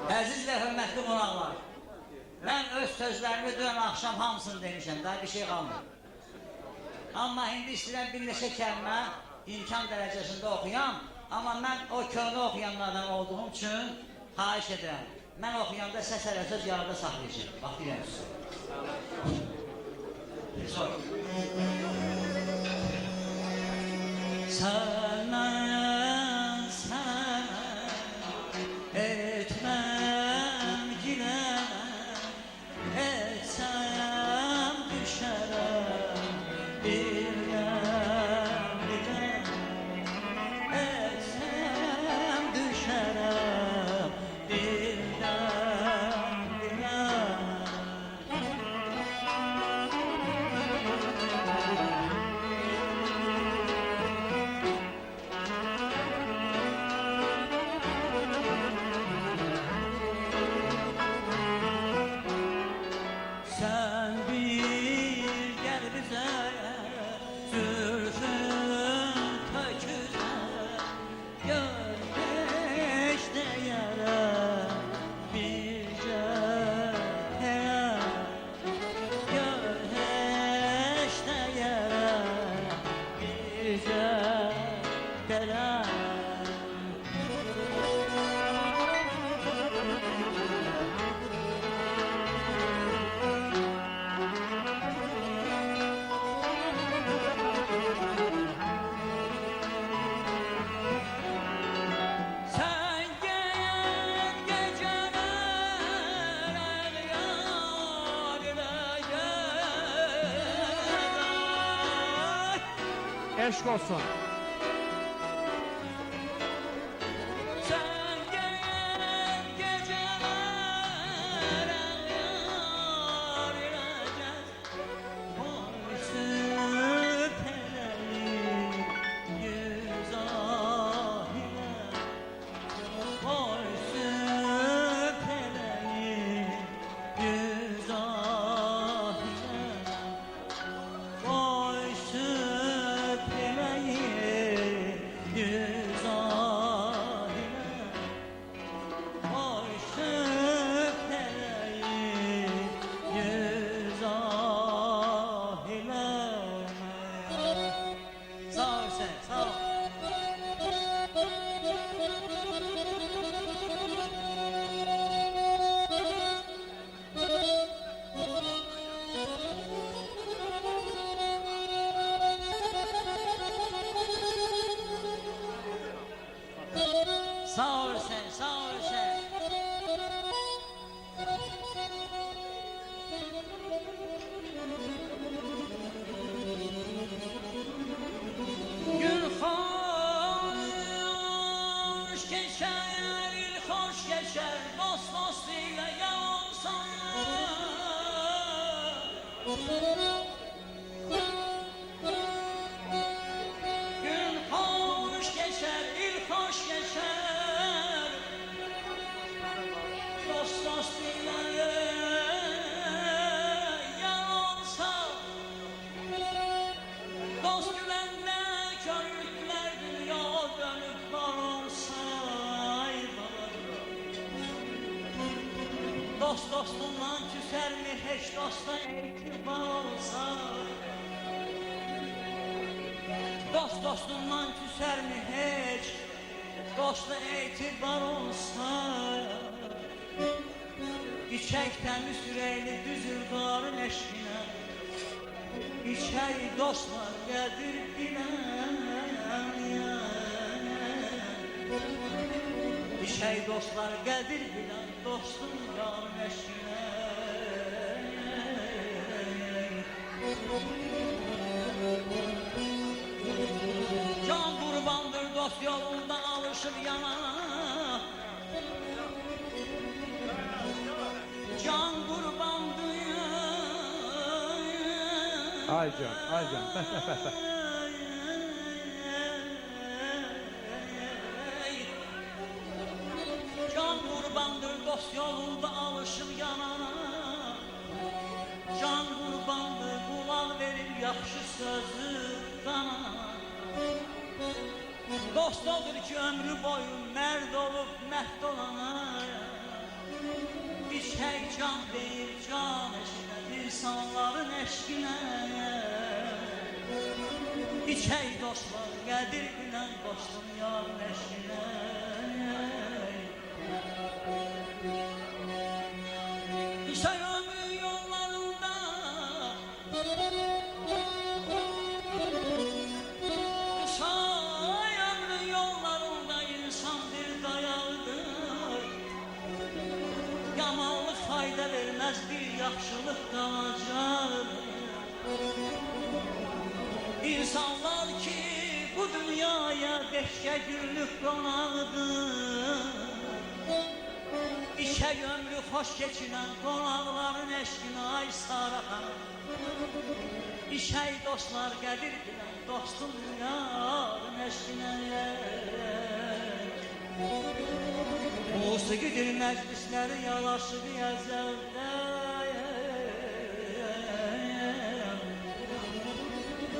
Əziz və hörmətli qonaqlar, mən öz sözlərimi dünən axşam hamısını demişəm, daha bir şey qalmır. Amma indi istəyirəm bir neçə kəlmə imkan dərəcəsində oxuyam, amma mən o köhnə oxuyanlardan olduğum üçün xahiş edirəm. Mən oxuyanda səs hələ söz yarıda saxlayacağım. Bax, deyirəm sizə. Sənə, etməm girəməm, etsəm düşərəm, bilməm, etsəm düşərəm, bilməm. Sen bir gel bize, zülfün töküze, görmeş değere, birce heye, görmeş değere, birce dere. Eşk olsun. Sen gelen geceler yar ilacaz, boysu pelerin yüz ahine, boysu pelerin yüz ahine, boysu yüz ahine, boysu pelerin yüz ahine. Sağ ol sen, sağ ol. Sağ ol sen, sağ ol sen. Gün hoş geçer, il hoş geçer, dost dost ile yalan Gün hoş geçer, il hoş geçer, dost dost ile yalansa, dost güvenle körlükler dünya dönüp var olsa, dost dostundan küser mi hiç dosta itibar olsa, dost dostundan küser mi hiç dosta itibar olsa, İçək təmiz ürəkli düzür qarın eşqinə, İçək dostlar gədir bilən, İçək dostlar gədir bilən, dostun qarın eşqinə. Can qurbandır dost yolunda alışır yana, can qurbandır. Ay can, ay can. Can qurbandır dost yolunda alışır yanana, can qurbandır qulaq verir yaxşı sözü danana. Dost odur ki ömrü boyu mərd olub məhd olana, can değil can eşine, insanların eşkine. İçey dostlar, qədir bilən dostum yarın eşkine. İşte ömrü yollarında ömrü yollarında insan bir dayağıdır. Yamanlıq fayda verməz, bir yaxşılıq qalacaq. İnsanlar ki bu dünyaya beşə günlük qonağıdır. İşe ömrü hoş geçilen qonaqların eşkine ay Sara xanım. İşey dostlar qədir bilən dostum yarın eşkine. Musiqidir məclisləri yalaşı bir əzəldə.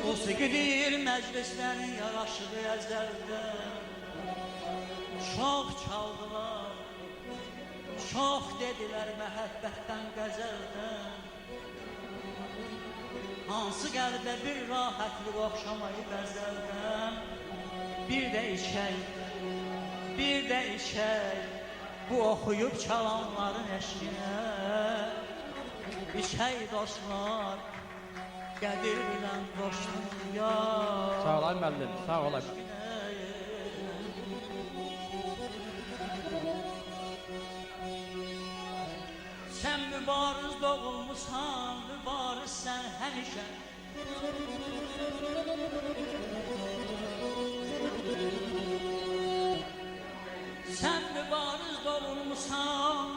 Musiqidir məclisləri yalaşı bir əzəldə. Çox çaldılar, çox dediler məhəbbətdən qəzəldən. Hansı qəlbə bir rahatlık oxşamayı qəzəldən. Bir də içək bu oxuyub çalanların eşkinə. İçək dostlar, qədir bilən dostum ya. Sağ ol ay müəllim, sağ ol ay. Sen mübariz doğulmuşsan, mübariz sen həmişə. Sen mübariz doğulmuşsan,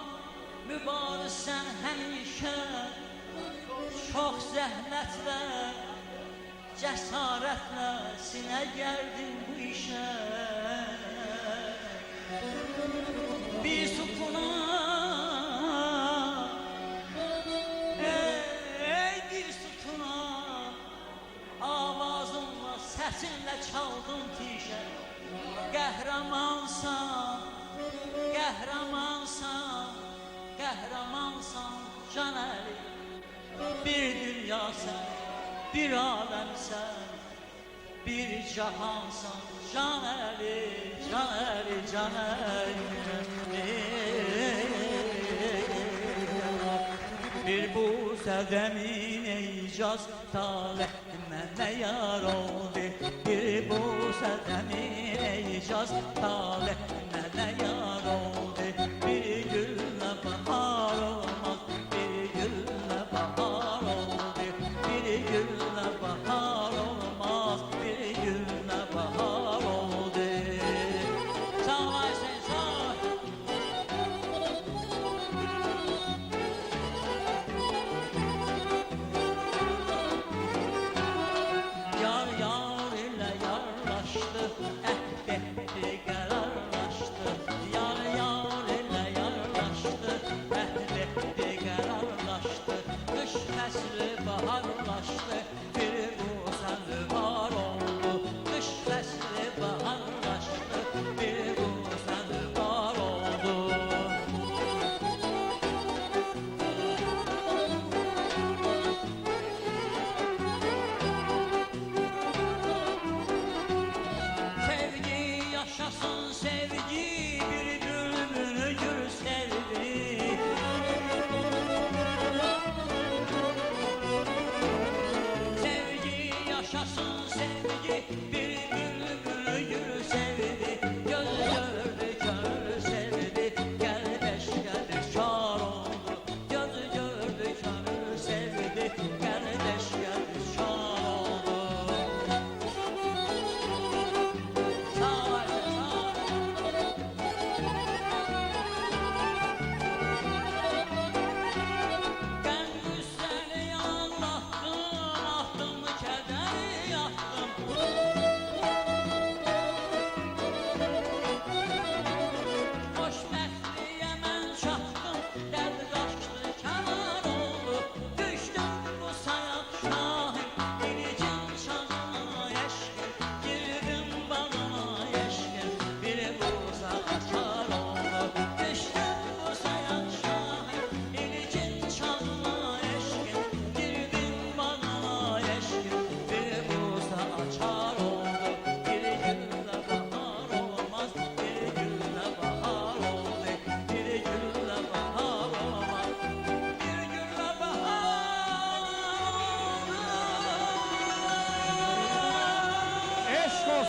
mübariz sen həmişə. Çox zəhmətlə, cəsarətlə sinə gəldin bu işə. Bir sukuna səsinlə çaldın tişə. Qəhrəmansan, qəhrəmansan, qəhrəmansan Can Əli. Bir dünya sən, bir aləm sən, bir cahansan Can Əli, Can Əli, Can Əli. Bir bu sədəmin icaz talih mənə yar oldu. Bir bu sədəmin icaz talih